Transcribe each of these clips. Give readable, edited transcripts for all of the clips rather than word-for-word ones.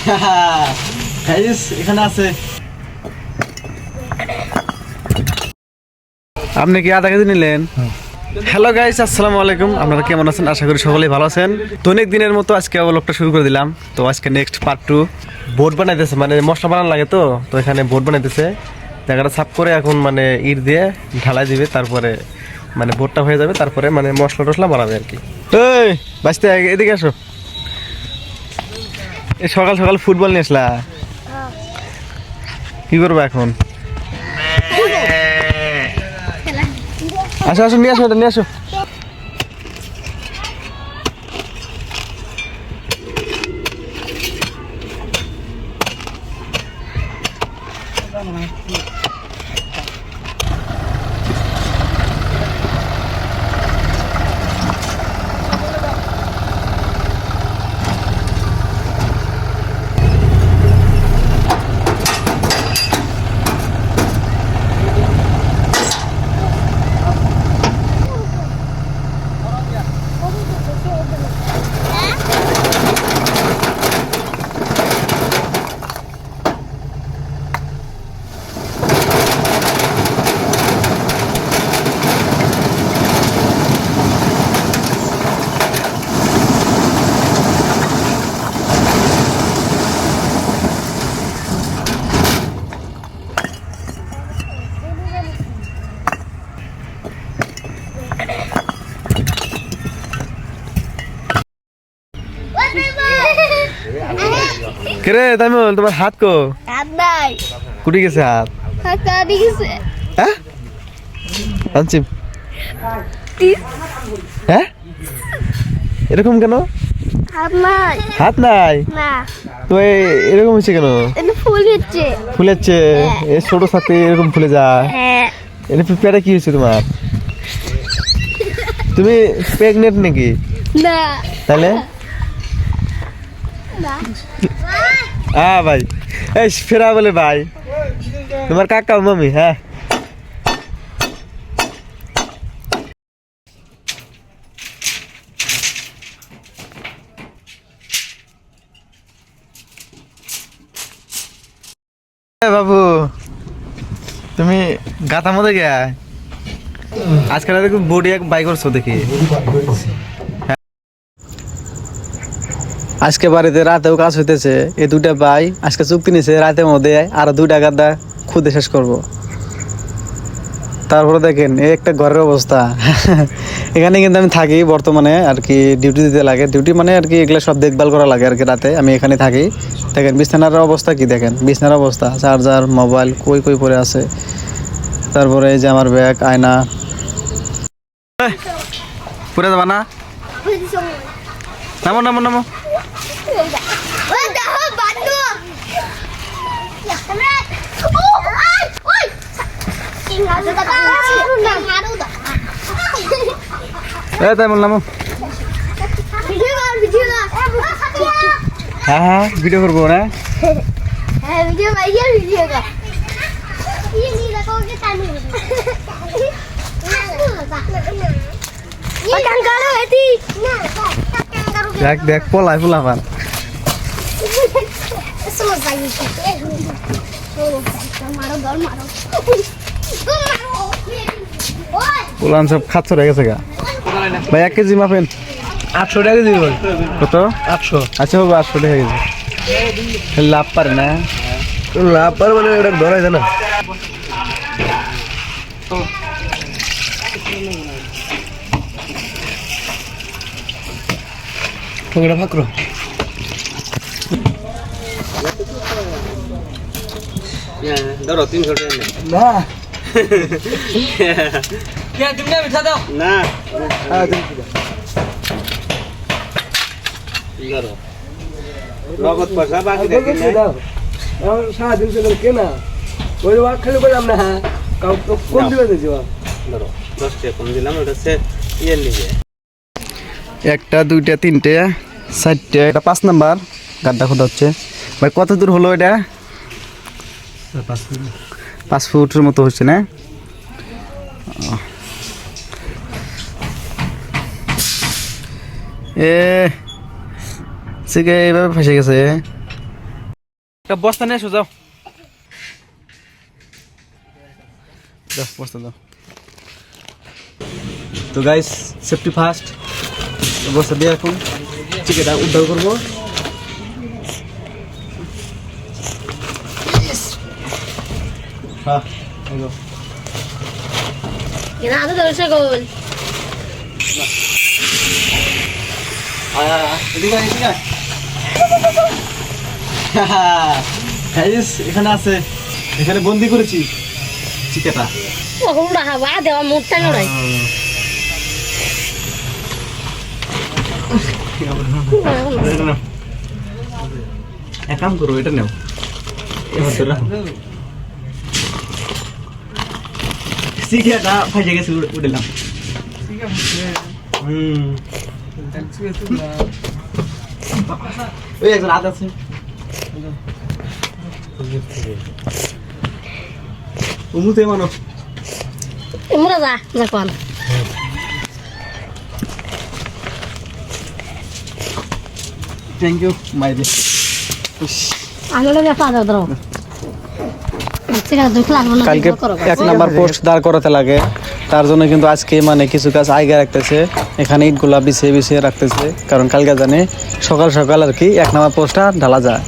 Guys এখানে আছে। আপনি কি আধা কেজি নিলেন? হ্যালো গাইস, আসসালামু আলাইকুম। আপনারা কেমন আছেন? আশা করি সকলেই ভালো আছেন। দৈনিক দিনের মতো আজকে ব্লগটা শুরু করে দিলাম। তো আজকে নেক্সট পার্ট 2 বোর্ড বানাইতেছে, মানে মশলা বানানো লাগে তো এখানে বোর্ড বানাইতেছে। জায়গাটা সাফ করে এখন মানে ইট দিয়ে ঢালাই দিবে, তারপরে মানে বোর্ডটা হয়ে যাবে, তারপরে মানে মশলা টশলা বানাবে আর কি। এই বাঁচতে এদিকে আসো। এই সকাল সকাল ফুটবল নিয়ে আসলা, কি করবো এখন? আসো আসো, নিয়ে আসো, এটা নিয়ে আসো। কে তাইমুল, তোমার হাত কো? হাত নাই। কুটি গেছে হাত? হাত কাটি গেছে। হ্যাঁ আনছিম। টিস। হ্যাঁ এরকম কেন? হাত নাই। হাত নাই? না। তো এরকম হচ্ছে কেন? এটা ফুল হচ্ছে। ফুলেছে? এই ছোট সাথে এরকম ফুলে যায়? হ্যাঁ। এটা পেটে কি হয়েছে তোমার? তুমি প্রেগনেন্ট নাকি? না। তাহলে না। ভাই এই ফেরা বলে ভাই, তোমার কাকা মামি? হ্যাঁ বাবু, তুমি গাথা মধ্যে গে আজকাল দেখো বডি এক বাই করছো দেখি। আজকে বাড়িতে রাতেও কাজ হইতেছে, এই দুটা ভাই আজকে চুক্তি নিছে রাতের মধ্যে আরো 2 টাকা খুদে শেষ করব। তারপরে দেখেন এই একটা ঘরের অবস্থা। এখানে কিন্তু আমি থাকি বর্তমানে আর কি, ডিউটি দিতে লাগে। ডিউটি মানে আর কি এগুলো সব দেখভাল করা লাগে আর কি। রাতে আমি এখানে থাকি। দেখেন বিছানার অবস্থা কি, দেখেন বিছানার অবস্থা, চার্জার মোবাইল কই কই পড়ে আছে। তারপরে এই যে আমার ব্যাগ, আয়না। পুরে যাবা না? নামো নামো নামো। ওই দেখো বান্দু। ওই সিংহা দাদা মারু দাও। তাই বল নামো। ভিডিও কর। হ্যাঁ হ্যাঁ ভিডিও করবো না? হ্যাঁ ভিডিও কর। ये नहीं रखोगे टाइम ये कंगारू है थी ना कंगारू দেখ দেখ পলাই ফুলাফান। समझ जाइए मारो दौड़ मारो পোলান সব খাচ্ছ হয়ে গেছে গা। ভাই 1 কেজি মাপেন। 800 টাকা দিব। কত? 800। আচ্ছা বাবু 800 টাকা কেজি। লাভ পারে না? লাভ পার মানে এটা ধরাই দেয় না। পকড়া ফাকরো। ধরো 300 টাকা না। কে তুমি মিঠা দাও না। হ্যাঁ দিন। ধরো নগদ পয়সা বাকি দেখি না। দাও। এখন সারাদিন চলে কেনা। ওই ওয়াক খালি বললাম না, কাউ তো কম দিবে না জিবা। ধরো 10 টাকা কম দিলাম, ওটা সে ইয়ের লিগে। 1টা 2টা 3টে 4টে, এটা 5 নাম্বার গাড্ডা খোদা হচ্ছে। ভাই কত দূর হলো এটা? 5 ফুটের মতো হচ্ছে না? এ সিকে এইভাবে ফেসে গেছে। একটা বস্তা নিয়ে এসো যাও যাও বস্তা দাও তো গাইস সেফটি ফার্স্ট বস্তা দিয়ে এখন চিকেনটা উদ্ধার করবো হ্যাঁ এই গো। এনা আদা ধরছে গোল আয় আয় আয়, এদিকে আয়, এদিকে আয়। Guys, এখানে আছে এখানে বন্দি করেছি চিকেনটা ওগুলো হাওয়া দেওয়া মুখটা নড়াই এটা নাও। এক কাম করো এটা নাও এবার ধরে রাখো চিকেনটা ফাইজে গেছে উঠলাম ওই একজন হাত আছে উমুতে মানো এমরা যা যা কোন থ্যাংক ইউ মাইদি আনলে দেখা দাও দাও দুঃখ লাগবে না কালকে 1 নাম্বার পোস্ট দাঁড় করাতে লাগে তার জন্য কিন্তু আজকে মানে কিছু কাজ আগে রাখতেছে এখানে ইটগুলা বিছিয়ে বিছিয়ে রাখতেছে কারণ কালকে জানে সকাল সকাল আর কি 1 নাম্বার পোস্টটা ঢালা যায়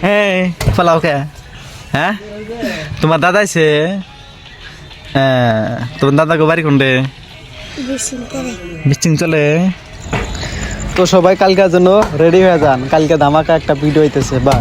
হ্যাঁ পালাও কে হ্যাঁ তোমার দাদা আছে হ্যাঁ তোমার দাদাকে বাড়ি কোনটে বিচিং চলে তো সবাই কালকের জন্য রেডি হয়ে যান কালকে ধামাকা একটা ভিডিও হইতেছে বা